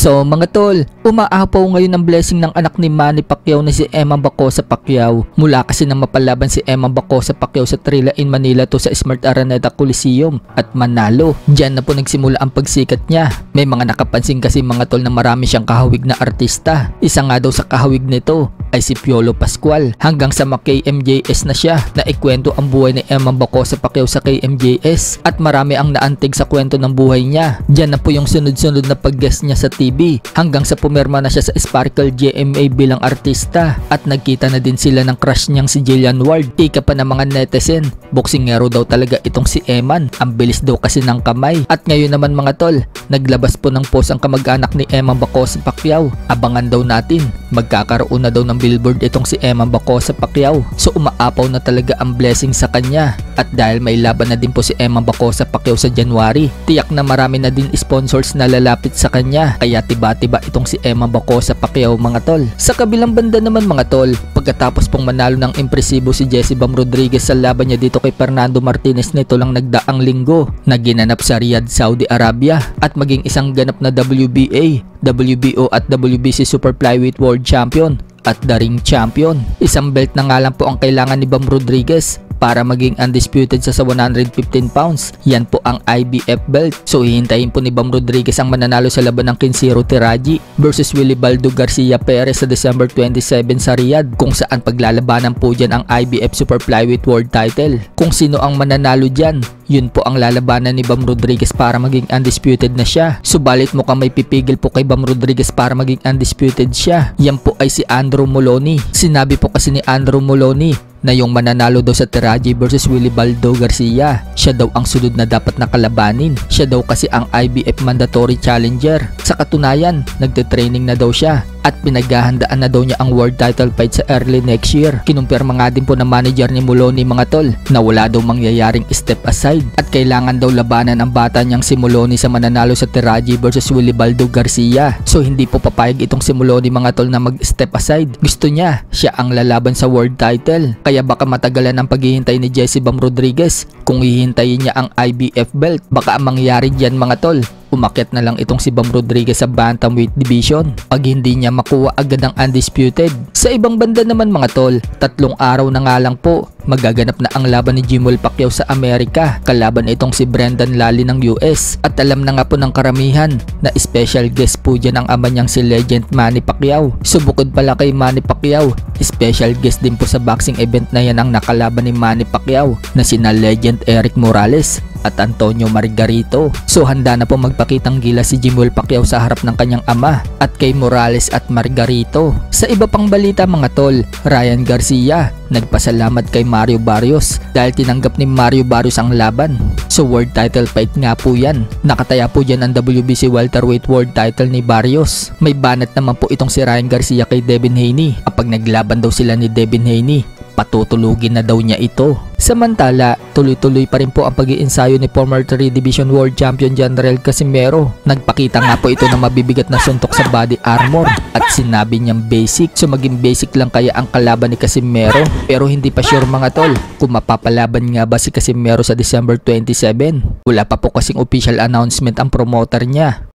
So mga tol, umaapaw ngayon ang blessing ng anak ni Manny Pacquiao na si Emma Bacosa Pacquiao. Mula kasi nang mapalaban si Emma Bacosa Pacquiao sa Trilla in Manila to sa Smart Araneta Coliseum at manalo. Diyan na po nagsimula ang pagsikat niya. May mga nakapansin kasi mga tol na marami siyang kahawig na artista. Isa nga daw sa kahawig nito ay si Piolo Pascual. Hanggang sa ma-KMJS na siya na ikwento ang buhay ni Emma Bacosa Pacquiao sa KMJS at marami ang naantig sa kwento ng buhay niya. Diyan na po yung sunod-sunod na pag-guest niya sa TV hanggang sa pumirma na siya sa Sparkle GMA bilang artista at nagkita na din sila ng crush niyang si Jillian Ward. Ika pa ng mga netizen, boksingero daw talaga itong si Eman. Ang bilis daw kasi ng kamay. At ngayon naman mga tol, naglabas po ng post ang kamag-anak ni Emma Bacosa Pacquiao. Abangan daw natin, magkakaroon na daw ng billboard itong si Emma Bacosa Pacquiao. So umaapaw na talaga ang blessing sa kanya. At dahil may laban na din po si Emma Bacosa Pacquiao sa January, tiyak na marami na din sponsors na lalapit sa kanya. Kaya tiba-tiba itong si Emma Bacosa Pacquiao mga tol. Sa kabilang banda naman mga tol, pagkatapos pong manalo ng impresibo si Jesse Bam Rodriguez sa laban niya dito kay Fernando Martinez nito lang nagdaang linggo na ginanap sa Riyadh, Saudi Arabia at maging isang ganap na WBA, WBO at WBC Super Flyweight World Champion at The Ring Champion. Isang belt na nga lang po ang kailangan ni Bam Rodriguez para maging undisputed sa 115 pounds. Yan po ang IBF belt. So hihintayin po ni Bam Rodriguez ang mananalo sa laban ng Kinsiro Tiraji versus Wilibaldo Garcia Perez sa December 27 sa Riyadh, kung saan paglalabanan po dyan ang IBF Super Flyweight World Title. Kung sino ang mananalo dyan, yun po ang lalabanan ni Bam Rodriguez para maging undisputed na siya. Subalit mukhang may pipigil po kay Bam Rodriguez para maging undisputed siya. Yan po ay si Andrew Moloney. Sinabi po kasi ni Andrew Moloney na yung mananalo daw sa Tiraji versus Wilibaldo Garcia, siya daw ang sunod na dapat nakalabanin. Siya daw kasi ang IBF mandatory challenger. Sa katunayan, nagte-training na daw siya at pinaghahandaan na daw niya ang world title fight sa early next year. Kinumpirma nga din po ng manager ni Moloney mga tol na wala daw mangyayaring step aside at kailangan daw labanan ang bata niyang si Moloney sa mananalo sa Tiraji versus Wilibaldo Garcia. So hindi po papayag itong si Moloney mga tol na mag-step aside. Gusto niya siya ang lalaban sa world title. Kaya baka matagalan ang paghihintay ni Jesse Bam Rodriguez. Kung hihintayin niya ang IBF belt, baka ang mangyari dyan mga tol, umakyat na lang itong si Bam Rodriguez sa bantamweight division pag hindi niya makuha agad ang undisputed. Sa ibang banda naman mga tol, 3 araw na nga lang po magaganap na ang laban ni Jimol Pacquiao sa Amerika. Kalaban itong si Brendan Lally ng US at alam na nga po ng karamihan na special guest po dyan ang ama niyang si Legend Manny Pacquiao. So bukod pala kay Manny Pacquiao, special guest din po sa boxing event na yan ang nakalaban ni Manny Pacquiao na sina Legend Eric Morales at Antonio Margarito. So handa na po magpakitang gilas si Jimol Pacquiao sa harap ng kanyang ama at kay Morales at Margarito. Sa iba pang balita mga tol, Ryan Garcia nagpasalamat kay Mario Barrios dahil tinanggap ni Mario Barrios ang laban. So world title fight nga po yan. Nakataya po dyan ang WBC welterweight world title ni Barrios. May banat naman po itong si Ryan Garcia kay Devin Haney. Kapag naglaban daw sila ni Devin Haney, patutulugin na daw niya ito. Samantala, tuloy-tuloy pa rin po ang pag-iensayo ni former 3 Division World Champion Janrel Casimero. Nagpakita nga po ito ng mabibigat na suntok sa body armor at sinabi niyang basic. So maging basic lang kaya ang kalaban ni Casimero, pero hindi pa sure mga tol kung mapapalaban nga ba si Casimero sa December 27. Wala pa po kasing official announcement ang promoter niya.